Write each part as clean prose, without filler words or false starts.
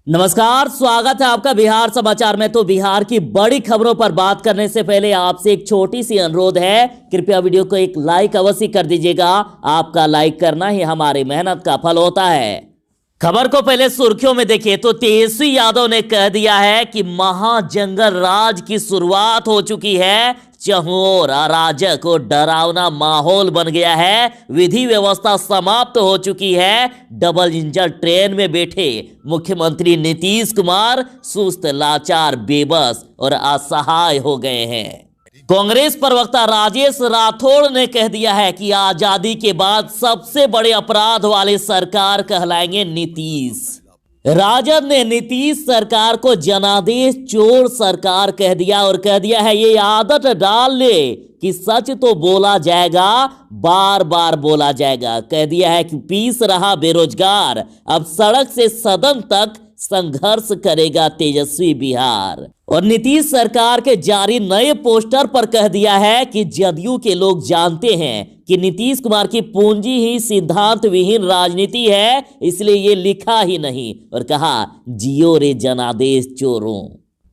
नमस्कार, स्वागत है आपका बिहार समाचार में। तो बिहार की बड़ी खबरों पर बात करने से पहले आपसे एक छोटी सी अनुरोध है, कृपया वीडियो को एक लाइक अवश्य कर दीजिएगा। आपका लाइक करना ही हमारी मेहनत का फल होता है। खबर को पहले सुर्खियों में देखिए तो तेजस्वी यादव ने कह दिया है कि महाजंगल राज की शुरुआत हो चुकी है। चहुओर अराजक और डरावना माहौल बन गया है। विधि व्यवस्था समाप्त हो चुकी है। डबल इंजन ट्रेन में बैठे मुख्यमंत्री नीतीश कुमार सुस्त, लाचार, बेबस और असहाय हो गए हैं। कांग्रेस प्रवक्ता राजेश राठौड़ ने कह दिया है कि आजादी के बाद सबसे बड़े अपराध वाले सरकार कहलाएंगे नीतीश। राजद ने नीतीश सरकार को जनादेश चोर सरकार कह दिया और कह दिया है ये आदत डाल ले कि सच तो बोला जाएगा, बार बार बोला जाएगा। कह दिया है कि पीस रहा बेरोजगार, अब सड़क से सदन तक संघर्ष करेगा तेजस्वी बिहार। और नीतीश सरकार के जारी नए पोस्टर पर कह दिया है कि जदयू के लोग जानते हैं कि नीतीश कुमार की पूंजी ही सिद्धांत विहीन राजनीति है, इसलिए ये लिखा ही नहीं। और कहा जियो रे जनादेश चोरों।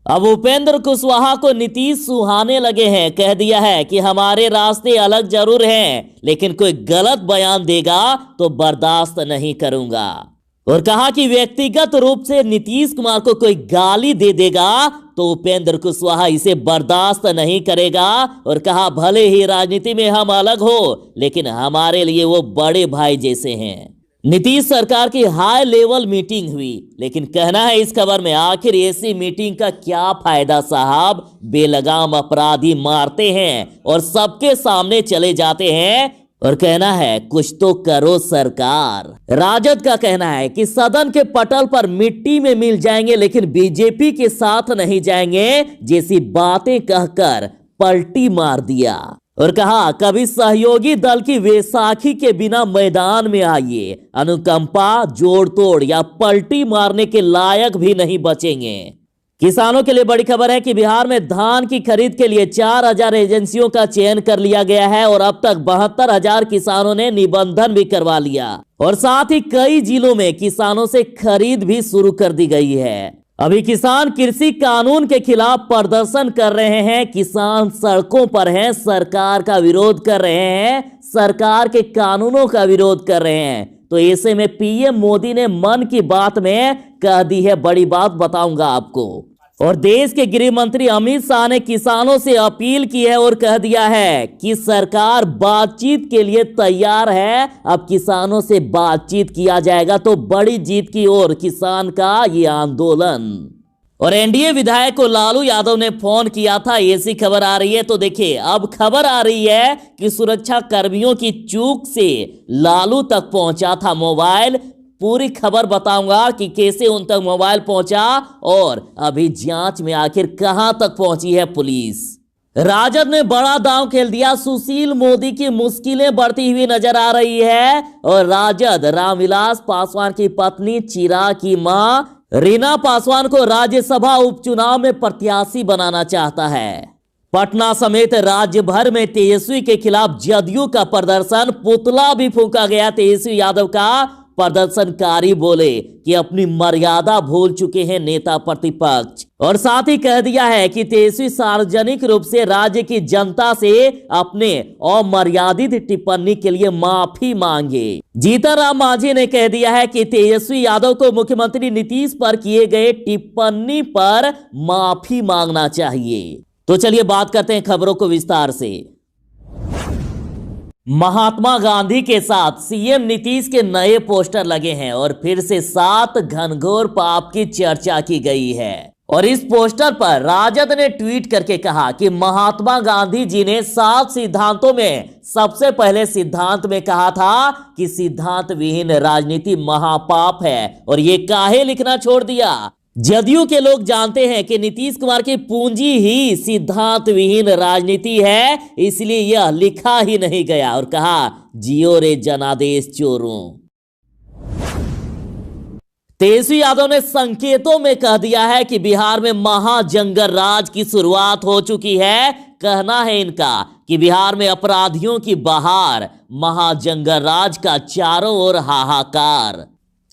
अब उपेंद्र कुशवाहा को नीतीश सुहाने लगे हैं। कह दिया है कि हमारे रास्ते अलग जरूर हैं, लेकिन कोई गलत बयान देगा तो बर्दाश्त नहीं करूंगा। और कहा कि व्यक्तिगत रूप से नीतीश कुमार को कोई गाली दे देगा तो उपेंद्र कुशवाहा इसे बर्दाश्त नहीं करेगा। और कहा भले ही राजनीति में हम अलग हो, लेकिन हमारे लिए वो बड़े भाई जैसे हैं। नीतीश सरकार की हाई लेवल मीटिंग हुई, लेकिन कहना है इस खबर में आखिर ऐसी मीटिंग का क्या फायदा साहब। बेलगाम अपराधी मारते हैं और सबके सामने चले जाते हैं। और कहना है कुछ तो करो सरकार। राजद का कहना है कि सदन के पटल पर मिट्टी में मिल जाएंगे, लेकिन बीजेपी के साथ नहीं जाएंगे जैसी बातें कहकर पलटी मार दिया। और कहा कभी सहयोगी दल की वैसाखी के बिना मैदान में आइए, अनुकंपा, जोड़ तोड़ या पलटी मारने के लायक भी नहीं बचेंगे। किसानों के लिए बड़ी खबर है कि बिहार में धान की खरीद के लिए 4000 एजेंसियों का चयन कर लिया गया है और अब तक 72,000 किसानों ने निबंधन भी करवा लिया। और साथ ही कई जिलों में किसानों से खरीद भी शुरू कर दी गई है। अभी किसान कृषि कानून के खिलाफ प्रदर्शन कर रहे हैं। किसान सड़कों पर हैं, सरकार का विरोध कर रहे हैं, सरकार के कानूनों का विरोध कर रहे हैं। तो ऐसे में पीएम मोदी ने मन की बात में कह दी है बड़ी बात, बताऊंगा आपको। और देश के गृह मंत्री अमित शाह ने किसानों से अपील की है और कह दिया है कि सरकार बातचीत के लिए तैयार है। अब किसानों से बातचीत किया जाएगा तो बड़ी जीत की ओर किसान का ये आंदोलन। और एनडीए विधायक को लालू यादव ने फोन किया था, ऐसी खबर आ रही है। तो देखिए अब खबर आ रही है कि सुरक्षा कर्मियों की चूक से लालू तक पहुंचा था मोबाइल। पूरी खबर बताऊंगा कि कैसे उन तक मोबाइल पहुंचा और अभी जांच में आखिर कहां तक पहुंची है पुलिस। राजद ने बड़ा दांव खेल दिया। सुशील मोदी की मुश्किलें बढ़ती हुई नजर आ रही है। और राजद रामविलास पासवान की पत्नी चिराग की मां रीना पासवान को राज्यसभा उपचुनाव में प्रत्याशी बनाना चाहता है। पटना समेत राज्य भर में तेजस्वी के खिलाफ जदयू का प्रदर्शन, पुतला भी फूंका गया। तेजस्वी यादव का प्रदर्शनकारी बोले कि अपनी मर्यादा भूल चुके हैं नेता प्रतिपक्ष। और साथ ही कह दिया है कि तेजस्वी सार्वजनिक रूप से राज्य की जनता से अपने अमर्यादित टिप्पणी के लिए माफी मांगे। जीतन राम मांझी ने कह दिया है कि तेजस्वी यादव को मुख्यमंत्री नीतीश पर किए गए टिप्पणी पर माफी मांगना चाहिए। तो चलिए बात करते हैं खबरों को विस्तार से। महात्मा गांधी के साथ सीएम नीतीश के नए पोस्टर लगे हैं और फिर से 7 घनघोर पाप की चर्चा की गई है। और इस पोस्टर पर राजद ने ट्वीट करके कहा कि महात्मा गांधी जी ने 7 सिद्धांतों में सबसे पहले सिद्धांत में कहा था कि सिद्धांत विहीन राजनीति महापाप है, और ये काहे लिखना छोड़ दिया। जदयू के लोग जानते हैं कि नीतीश कुमार की पूंजी ही सिद्धांत विहीन राजनीति है, इसलिए यह लिखा ही नहीं गया। और कहा जियो रे जनादेश चोरों। तेजस्वी यादव ने संकेतों में कह दिया है कि बिहार में महाजंगल राज की शुरुआत हो चुकी है। कहना है इनका कि बिहार में अपराधियों की बहार, महाजंगल राज का चारों ओर हाहाकार।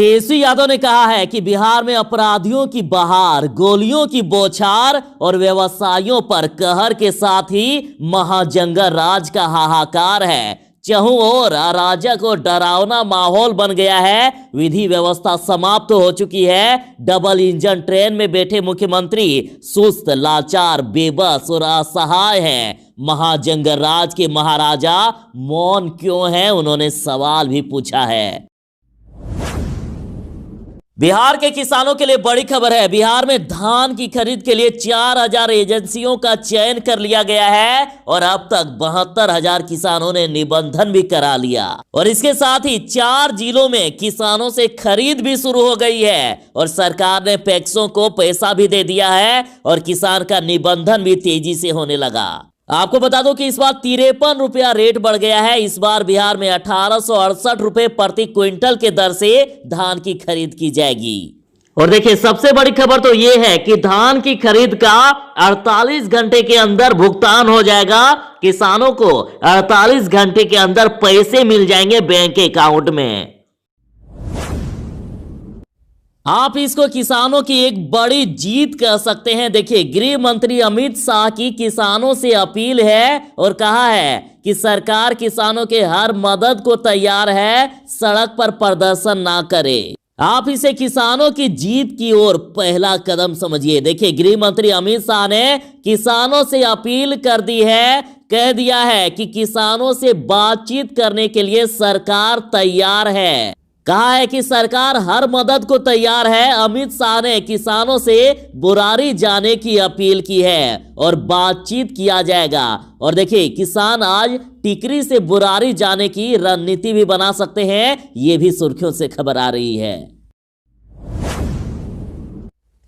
तेजस्वी यादव ने कहा है कि बिहार में अपराधियों की बहार, गोलियों की बौछार और व्यवसायियों पर कहर के साथ ही महाजंगल राज का हाहाकार है। चहुं ओर अराजक और डरावना माहौल बन गया है। विधि व्यवस्था समाप्त हो चुकी है। डबल इंजन ट्रेन में बैठे मुख्यमंत्री सुस्त, लाचार, बेबस और असहाय हैं। महाजंगल राज के महाराजा मौन क्यों हैं, उन्होंने सवाल भी पूछा है। बिहार के किसानों के लिए बड़ी खबर है। बिहार में धान की खरीद के लिए 4000 एजेंसियों का चयन कर लिया गया है और अब तक 72,000 किसानों ने निबंधन भी करा लिया। और इसके साथ ही 4 जिलों में किसानों से खरीद भी शुरू हो गई है और सरकार ने पैक्सों को पैसा भी दे दिया है और किसान का निबंधन भी तेजी से होने लगा। आपको बता दो कि इस बार 53 रुपया रेट बढ़ गया है। इस बार बिहार में 1868 रुपए प्रति क्विंटल के दर से धान की खरीद की जाएगी। और देखिए, सबसे बड़ी खबर तो यह है कि धान की खरीद का 48 घंटे के अंदर भुगतान हो जाएगा। किसानों को 48 घंटे के अंदर पैसे मिल जाएंगे बैंक अकाउंट में। आप इसको किसानों की एक बड़ी जीत कह सकते हैं। देखिए, गृह मंत्री अमित शाह की किसानों से अपील है और कहा है कि सरकार किसानों के हर मदद को तैयार है, सड़क पर प्रदर्शन ना करे। आप इसे किसानों की जीत की ओर पहला कदम समझिए। देखिए, गृह मंत्री अमित शाह ने किसानों से अपील कर दी है, कह दिया है कि किसानों से बातचीत करने के लिए सरकार तैयार है। कहा है कि सरकार हर मदद को तैयार है। अमित शाह ने किसानों से बुरारी जाने की अपील की है और बातचीत किया जाएगा। और देखिए, किसान आज टिकरी से बुरारी जाने की रणनीति भी बना सकते हैं। ये भी सुर्खियों से खबर आ रही है।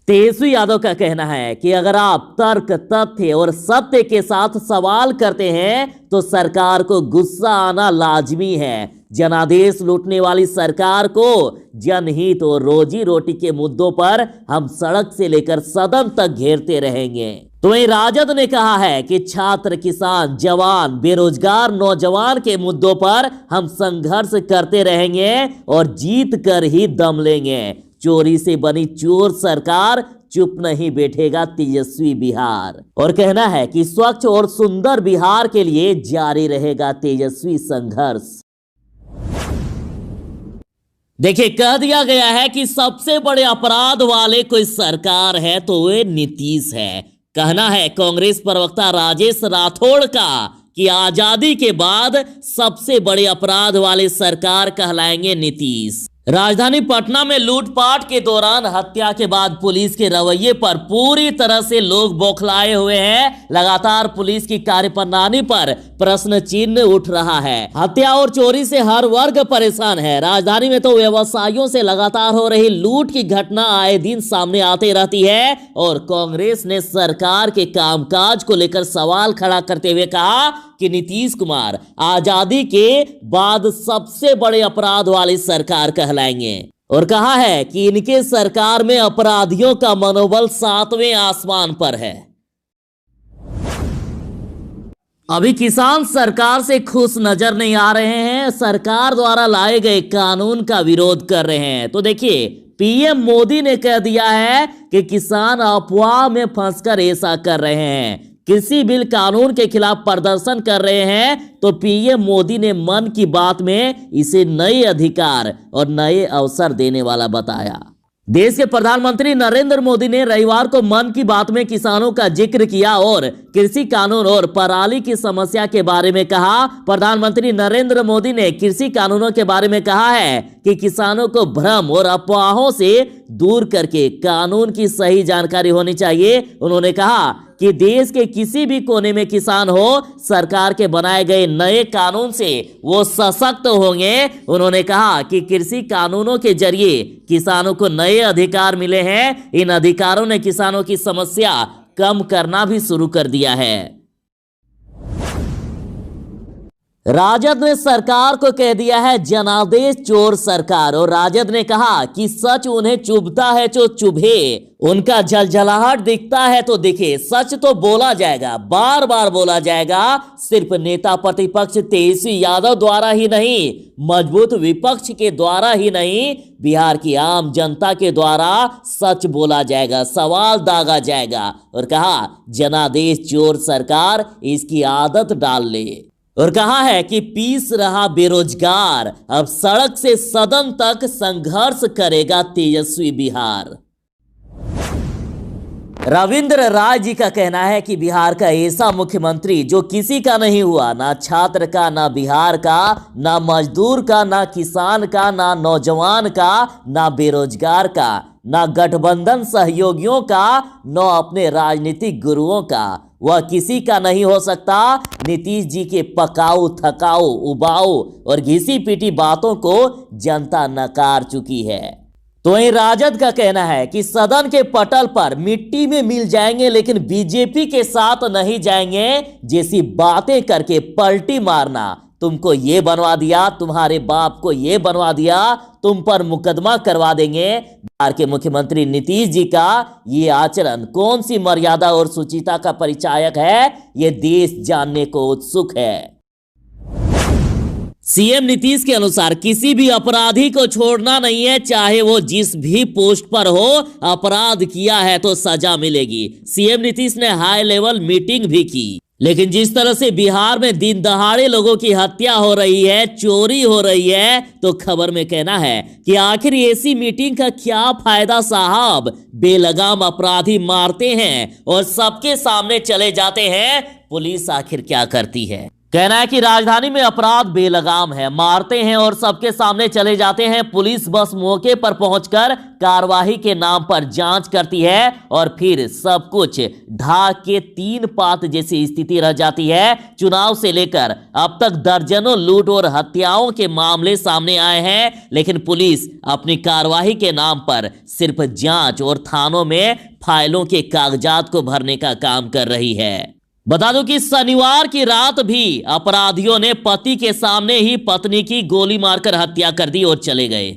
तेजस्वी यादव का कहना है कि अगर आप तर्क, तथ्य और सत्य के साथ सवाल करते हैं तो सरकार को गुस्सा आना लाजमी है। जनादेश लूटने वाली सरकार को जनहित और रोजी रोटी के मुद्दों पर हम सड़क से लेकर सदन तक घेरते रहेंगे। तो वहीं राजद ने कहा है कि छात्र, किसान, जवान, बेरोजगार नौजवान के मुद्दों पर हम संघर्ष करते रहेंगे और जीत कर ही दम लेंगे। चोरी से बनी चोर सरकार चुप नहीं बैठेगा तेजस्वी बिहार। और कहना है कि स्वच्छ और सुंदर बिहार के लिए जारी रहेगा तेजस्वी संघर्ष। देखिए, कह दिया गया है कि सबसे बड़े अपराध वाले कोई सरकार है तो वे नीतीश है। कहना है कांग्रेस प्रवक्ता राजेश राठौड़ का कि आजादी के बाद सबसे बड़े अपराध वाले सरकार कहलाएंगे नीतीश। राजधानी पटना में लूटपाट के दौरान हत्या के बाद पुलिस के रवैये पर पूरी तरह से लोग बौखलाए हुए हैं। लगातार पुलिस की कार्यप्रणाली पर प्रश्न चिन्ह उठ रहा है। हत्या और चोरी से हर वर्ग परेशान है। राजधानी में तो व्यवसायियों से लगातार हो रही लूट की घटना आए दिन सामने आती रहती है और कांग्रेस ने सरकार के कामकाज को लेकर सवाल खड़ा करते हुए कहा कि नीतीश कुमार आजादी के बाद सबसे बड़े अपराध वाली सरकार कहलाएंगे। और कहा है कि इनके सरकार में अपराधियों का मनोबल 7वें आसमान पर है। अभी किसान सरकार से खुश नजर नहीं आ रहे हैं, सरकार द्वारा लाए गए कानून का विरोध कर रहे हैं। तो देखिए, पीएम मोदी ने कह दिया है कि किसान अफवाह में फंसकर ऐसा कर रहे हैं, कृषि बिल कानून के खिलाफ प्रदर्शन कर रहे हैं। तो पीएम मोदी ने मन की बात में इसे नए अधिकार और नए अवसर देने वाला बताया। देश के प्रधानमंत्री नरेंद्र मोदी ने रविवार को मन की बात में किसानों का जिक्र किया और कृषि कानून और पराली की समस्या के बारे में कहा। प्रधानमंत्री नरेंद्र मोदी ने कृषि कानूनों के बारे में कहा है कि किसानों को भ्रम और अफवाहों से दूर करके कानून की सही जानकारी होनी चाहिए। उन्होंने कहा कि देश के किसी भी कोने में किसान हो, सरकार के बनाए गए नए कानून से वो सशक्त होंगे। उन्होंने कहा कि कृषि कानूनों के जरिए किसानों को नए अधिकार मिले हैं। इन अधिकारों ने किसानों की समस्या कम करना भी शुरू कर दिया है। राजद ने सरकार को कह दिया है जनादेश चोर सरकार, और राजद ने कहा कि सच उन्हें चुभता है तो चुभे, उनका झलझलाहट दिखता है तो दिखे। सच तो बोला जाएगा, बार बार बोला जाएगा, सिर्फ नेता प्रतिपक्ष तेजस्वी यादव द्वारा ही नहीं, मजबूत विपक्ष के द्वारा ही नहीं, बिहार की आम जनता के द्वारा सच बोला जाएगा, सवाल दागा जाएगा। और कहा जनादेश चोर सरकार इसकी आदत डाल ले। और कहा है कि पीस रहा बेरोजगार, अब सड़क से सदन तक संघर्ष करेगा तेजस्वी बिहार। रविंद्र राय जी का कहना है कि बिहार का ऐसा मुख्यमंत्री जो किसी का नहीं हुआ, ना छात्र का, ना बिहार का, ना मजदूर का, ना किसान का, ना नौजवान का, ना बेरोजगार का, ना गठबंधन सहयोगियों का, न अपने राजनीतिक गुरुओं का, वह किसी का नहीं हो सकता। नीतीश जी के पकाऊ, थकाऊ, उबाऊ और घिसी पीटी बातों को जनता नकार चुकी है। तो वहीं राजद का कहना है कि सदन के पटल पर मिट्टी में मिल जाएंगे लेकिन बीजेपी के साथ नहीं जाएंगे जैसी बातें करके पलटी मारना, तुमको ये बनवा दिया, तुम्हारे बाप को ये बनवा दिया, तुम पर मुकदमा करवा देंगे। बिहार के मुख्यमंत्री नीतीश जी का ये आचरण कौन सी मर्यादा और सुचिता का परिचायक है, ये देश जानने को उत्सुक है। सीएम नीतीश के अनुसार किसी भी अपराधी को छोड़ना नहीं है, चाहे वो जिस भी पोस्ट पर हो, अपराध किया है तो सजा मिलेगी। सीएम नीतीश ने हाई लेवल मीटिंग भी की, लेकिन जिस तरह से बिहार में दिन दहाड़े लोगों की हत्या हो रही है, चोरी हो रही है, तो खबर में कहना है कि आखिर ऐसी मीटिंग का क्या फायदा साहब। बेलगाम अपराधी मारते हैं और सबके सामने चले जाते हैं, पुलिस आखिर क्या करती है। कहना है कि राजधानी में अपराध बेलगाम है, मारते हैं और सबके सामने चले जाते हैं, पुलिस बस मौके पर पहुंचकर कार्रवाई के नाम पर जांच करती है और फिर सब कुछ ढाक के तीन पात जैसी स्थिति रह जाती है। चुनाव से लेकर अब तक दर्जनों लूट और हत्याओं के मामले सामने आए हैं, लेकिन पुलिस अपनी कार्रवाई के नाम पर सिर्फ जांच और थानों में फाइलों के कागजात को भरने का काम कर रही है। बता दूं कि शनिवार की रात भी अपराधियों ने पति के सामने ही पत्नी की गोली मारकर हत्या कर दी और चले गए।